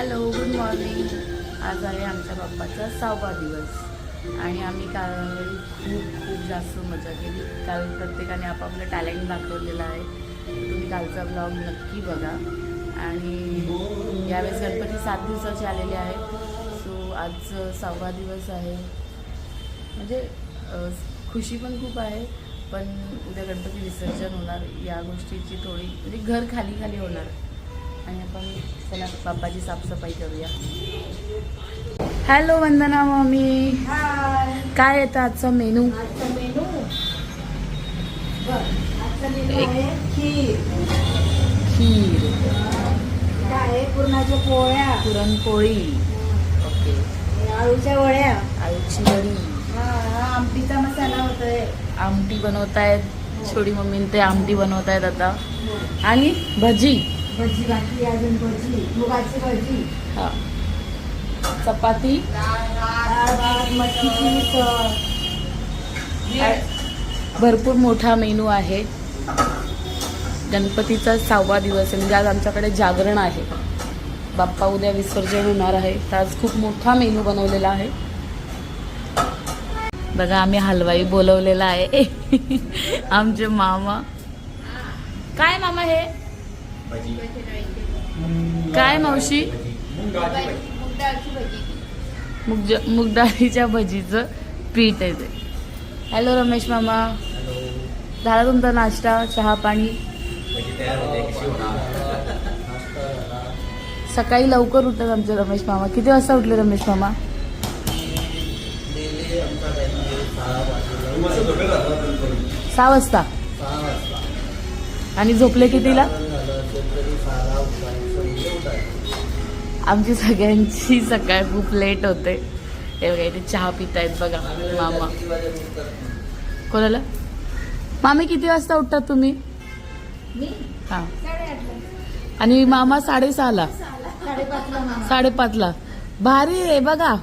Hello, good morning. आज आहे आमच्या बाप्पाचा 6वा दिवस आणि आम्ही काल खूप जास्त मजा केली. काल प्रत्येकाने आपापलं टॅलेंट दाखवलेलं आहे. तुम्ही कालचा ब्लॉग नक्की बघा. आणि यावेळेस गणपती 7 दिवसाचे आलेले आहेत. सो आज 6वा दिवस आहे. म्हणजे खुशी पण खूप आहे, पण उद्या गणपती विसर्जन होणार, या गोष्टीची थोडी म्हणजे घर खाली खाली होणार. आणि आपण चला बाप्पाची साफसफाई करूया. हॅलो वंदना मम्मी, काय येतं आजचा मेनू? खीर काय, पुरणाच्या पोळ्या, पुरणपोळी, ओके, आळूच्या वड्या, आळूची वडी, आमटीचा मसाला होतोय, आमटी बनवतायत. छोटी मम्मीने ते आमटी बनवतायत आता. आणि भजी, भजी बाकी, अजून भजी, मुगाची भजी, हा, चपाती, डाळ भात, मटकीची उसळ. भरपूर मोठा मेनू आहे. गणपतीचा 6वा दिवस आहे, म्हणजे आज आमच्याकडे जागरण आहे. बाप्पा उद्या विसर्जन होणार आहे, तर आज खूप मोठा मेनू बनवलेला आहे. बघा, आम्ही हलवाई बोलवलेला आहे. आमचे मामा. काय मामा हे काय मावशी? मूग डाळीच्या भजीचं पीठ आहे ते. हॅलो रमेश मामा, झाला तुमचा नाश्ता, चहा पाणी? सकाळी लवकर उठतात आमचे रमेश मामा. किती वाजता उठले रमेश मामा? 6 वाजता. आणि झोपले कितीला? आमची सगळ्यांची सकाळ खूप लेट होते. हे बघा, इथे चहा पितायत बघा मामा. कोणाला? मामी किती वाजता उठतात तुम्ही? हां. आणि मामा 6:30ला, 5:30ला. भारी आहे बघा,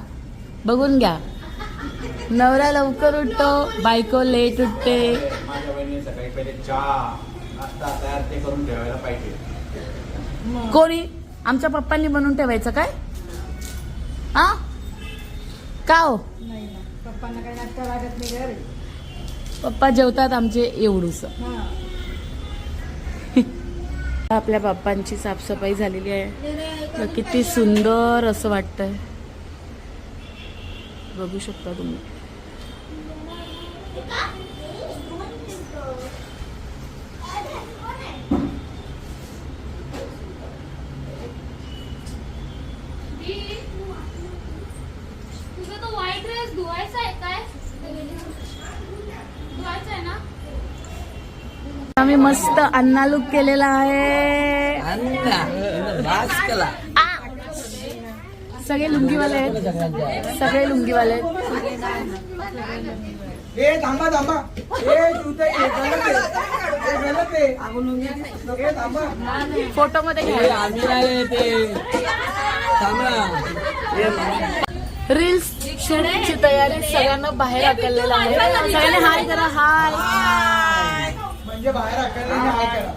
बघून घ्या. नवरा लवकर उठतो, बायको लेट उठते. माझ्या बहिणीने सकाळी पहिले चहा नाश्ता तयार ते करून ठेवायला पाहिजे. कोणी? आमच्या पप्पांनी बनवून ठेवायचं काय? हा, का हो? नाही ना, पप्पांना काही नाश्ता लागत नाही घरी. पप्पा जेवतात आमचे एवढूस. आपल्या बाप्पांची साफसफाई झालेली आहे. किती सुंदर असं वाटतंय, बघू शकता तुम्ही. तुझा तो व्हाईट ड्रेस धुवायचा आहे काय? धुवायचा आहे ना? आम्ही मस्त अन्ना लुक केलेला आहे. सगळे लुंगीवाले आहेत, सगळे लुंगीवाले आहेत. थांबा थांबा, फोटो मध्ये घ्या. रील्स शूटची तयारी, सगळ्यांना बाहेर हाकललेलं आहे. सगळ्यांनी हाय करा, हाय. म्हणजे बाहेर हाकलले हाय करा.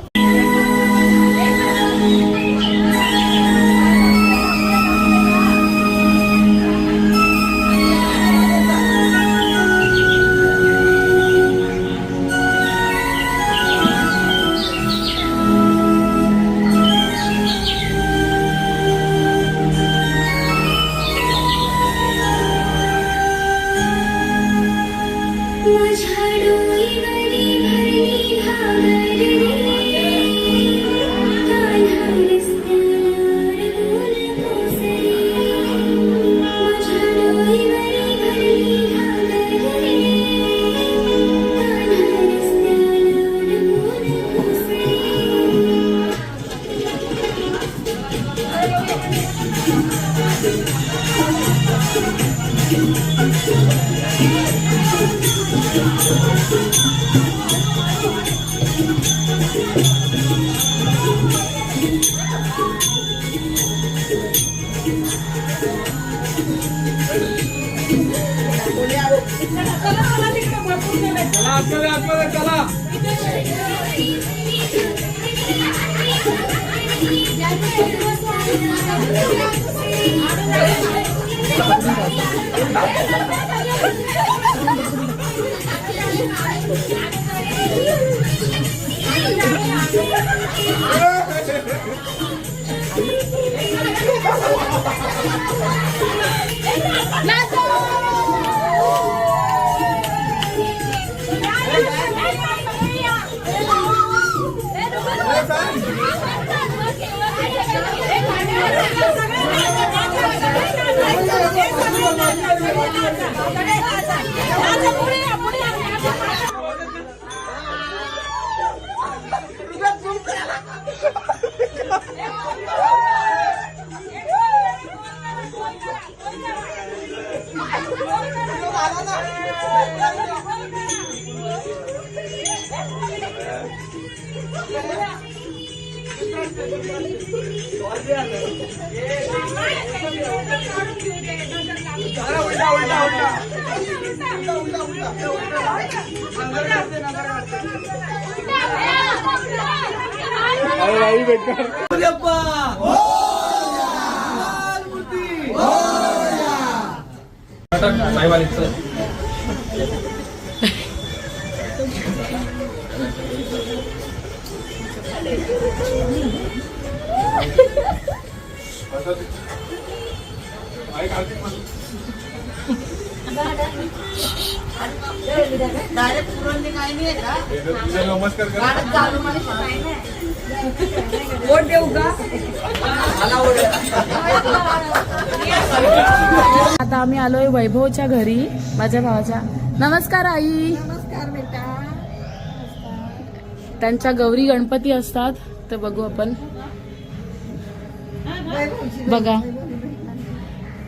चला साईवालीचं नमस्कार वोट देऊ का? आता आम्ही आलोय वैभवच्या घरी, माझ्या भावाच्या. नमस्कार आई. नमस्कार बेटा. त्यांच्या गौरी गणपती असतात, तर बघू आपण. बघा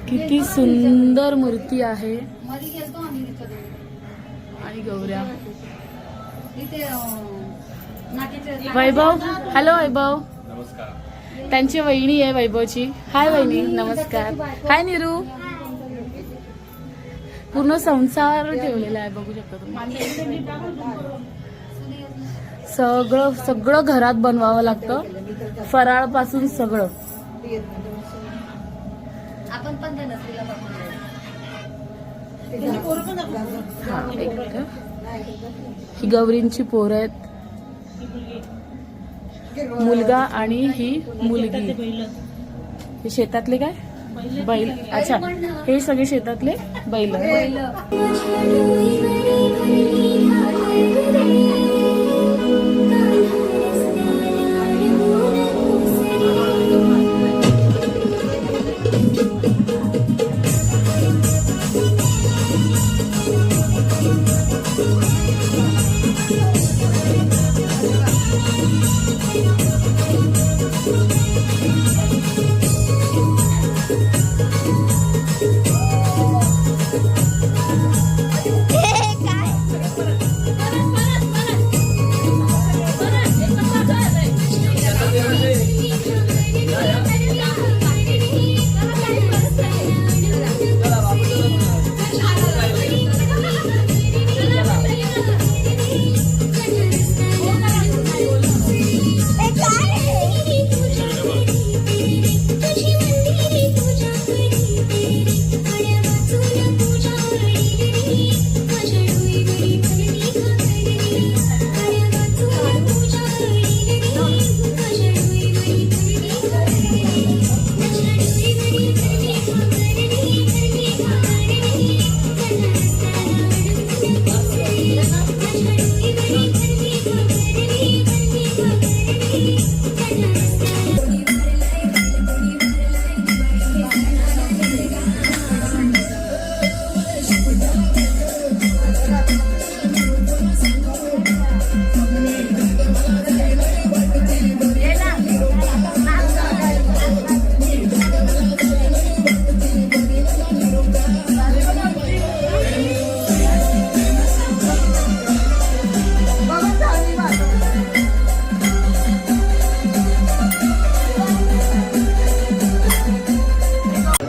किती सुंदर मूर्ती आहे आणि गौऱ्या. वैभव, हॅलो वैभव. नमस्कार. त्यांची वहिनी आहे वैभवची. हाय वहिनी, नमस्कार. हाय निरू. पूर्ण संसार ठेवलेला आहे, बघू शकता तुम्ही. सगळं सगळं घरात बनवावं लागतं, फराळ पासून सगळं. आपण पण त्या नसलेला हा, एक मिनिट. ही गौरींची पोरं आहेत, मुलगा आणि ही मुलगी. हे शेतातले काय बैल? अच्छा, हे सगळे शेतातले बैल.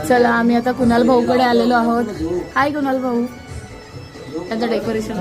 चला, आम्ही आता कुणाल भाऊकडे आलेलो आहोत. हाय कुणाल भाऊ. त्यांचं डेकोरेशन